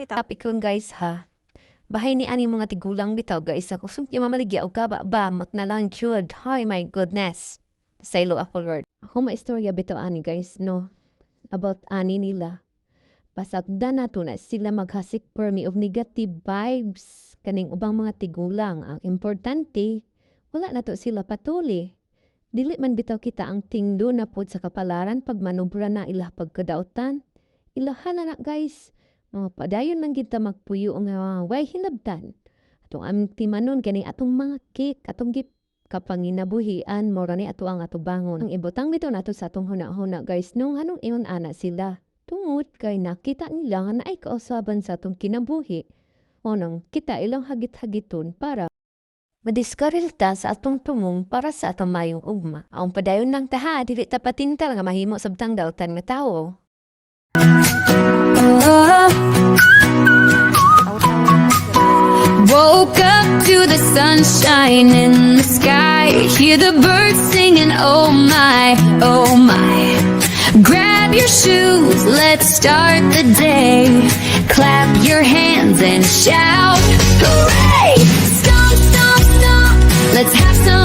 topic lang guys ha. Bahay ni ani mga tigulang bitaw guys. Ako sumpi mamaligya o kaba ba maknalang chud. Hi my goodness. Saylo ako Lord. Ako maistorya bitaw ani guys no. About ani nila. Pasagda na to na sila maghasik permi of negative vibes. Kaning ubang mga tigulang. Ang importante, wala na to sila patuli. Dili man bitaw kita ang tingdo na pod sa kapalaran pag manubra na ilah pagkadautan. Ilahan na guys. Padayon man kita magpuyo nga way hinabtan. Atong aming timanon kani atong mga cake, atong gip kapanginabuhian, mora ni ato ang ato bangon. Ang ibutang bitaw nato sa atong huna-huna guys, nung anong iyon ana sila. Tungod kay nakita nila nga naay kausaban sa atong kinabuhi. O nang kita ilang hagit-hagiton para madiskarelta sa atong tumong para sa atong mayong ugma. Ang padayon ng taha, dili tapatintal nga mahimo sabtang dautan nga tao. Woke up to the sunshine in the sky. Hear the birds singing, oh my, oh my. Grab your shoes, let's start the day. Clap your hands and shout, hooray! Stomp, stomp, stomp, let's have some